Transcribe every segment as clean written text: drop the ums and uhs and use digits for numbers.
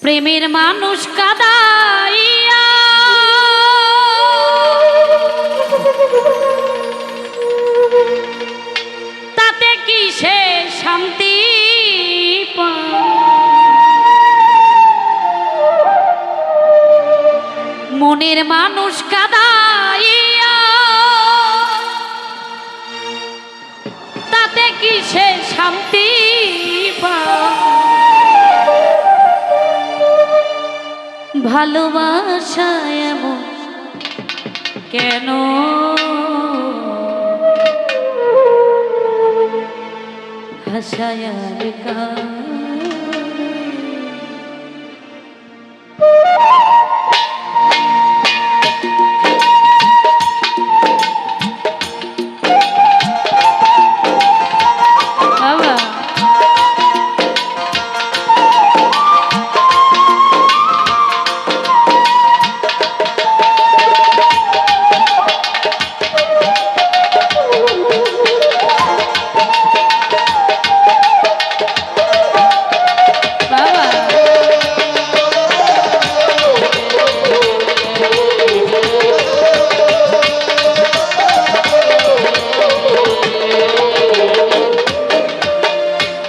প্রেমের মানুষ কাদাইয়া তাতে কি সে শান্তি পায়? মনের মানুষ কাদাইয়া তাতে কি সে শান্তি পায়? ভালোবাসা এমন কেন হাসায়ার গান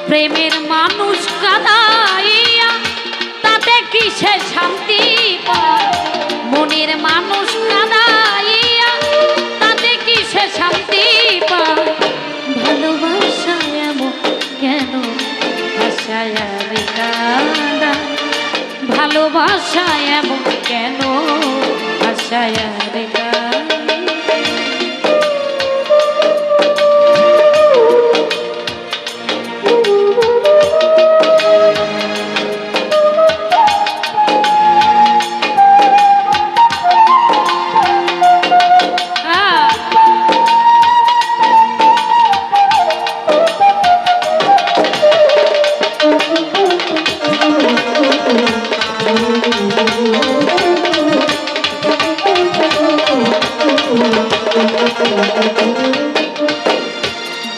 প্রেমের মানুষ কাদাইয়া তাতে কি সে শান্তি পায়? মনের মানুষ কাদাইয়া তাতে কি সে শান্তি পায়? ভালোবাসা এমন কেন হাসায়ার কাঁদা? ভালোবাসা এমন কেন হাসায়ার কাঁদা?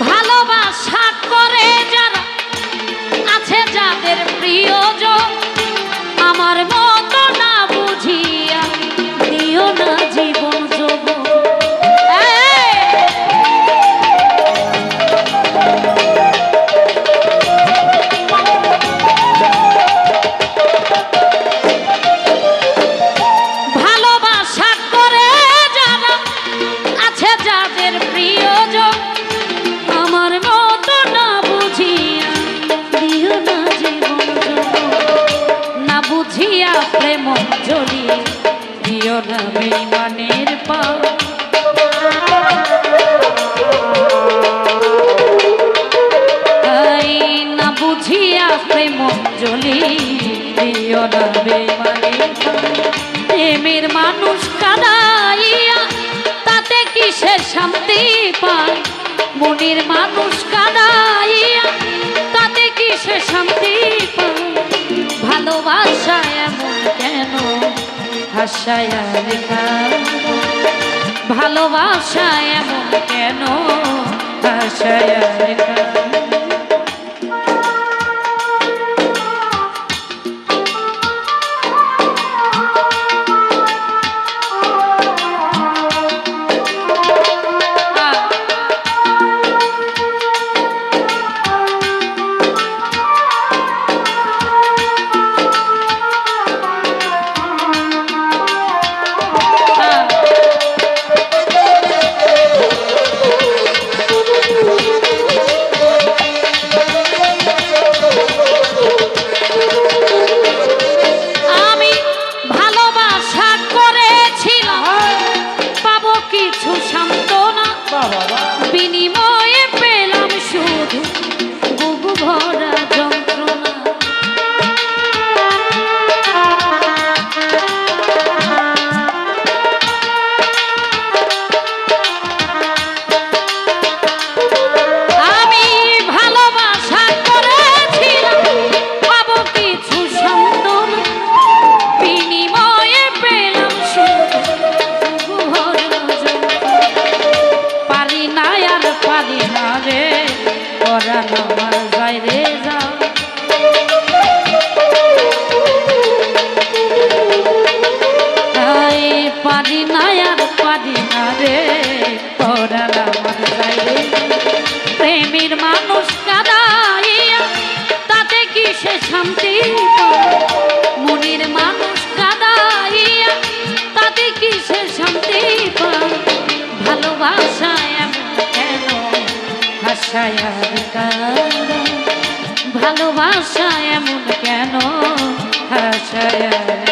ভালোবাসা করে যারা আছে যাদের প্রিয়জন আমার মতো না বুঝিয়া দিও না জীবন যৌবন। ভালোবাসা করে যারা আছে যাদের প্রিয়জন আমার মতো না বুঝিয়া দিও না জীবন না বুঝিয়া প্রেম জড়ি দিও না বেঈমানের পা। না বুঝিয়া প্রেম জলি দিও না বেঈমানের পা। প্রেমের মানুষ কাদাইয়া তাতে কি সে শান্তি পায়? মনের মানুষ কাদাইয়া তাতে কি সে শান্তি পায়? ভালোবাসা এমন কেন হাসায়ার গান? ভালোবাসা এমন কেন হাসায়ার গান? ভাষায়ার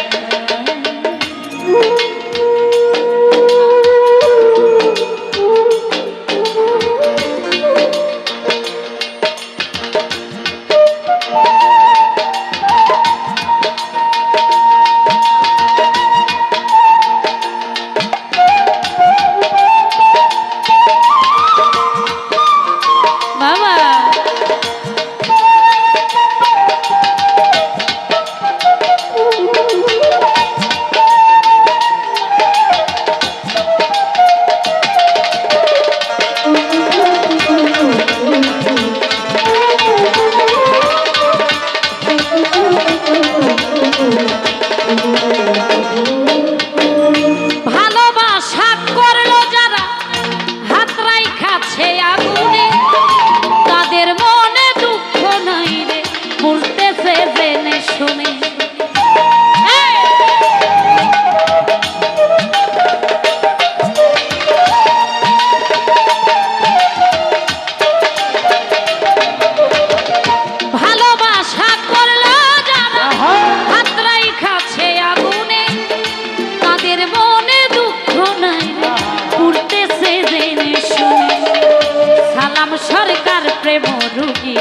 সরকার প্রেম রুগী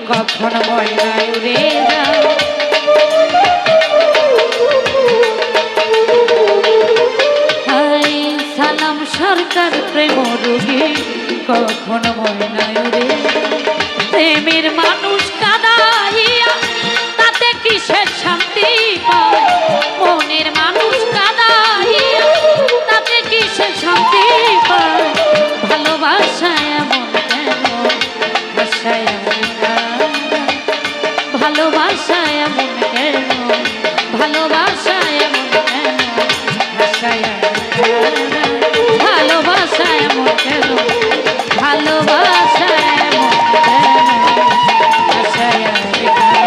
কখন ময়নায় উড়ে যায় সালাম সরকার প্রেম রুগী কখন ময়নায় উড়ে প্রেমের মানুষ কাঁদাইয়া তাতে কিসের শান্তি পায় মনের মানুষ কাঁদাইয়া তাতে কিসের শান্তি পায় ভালোবাসায় এমন ভালোবাসা এমন কেন ভালোবাসা এমন কেন ভালোবাসা এমন কেন ভালোবাসা এমন ভালোবাসা এমন কেন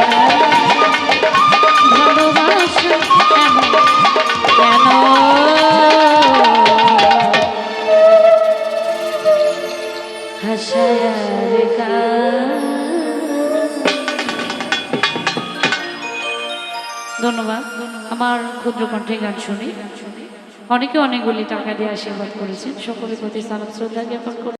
ধন্যবাদ। আমার ক্ষুদ্র কণ্ঠে গান শুনি অনেকে অনেকগুলি টাকা দিয়ে আশীর্বাদ করেছেন। সকলের প্রতি সালাম শ্রদ্ধা জ্ঞাপন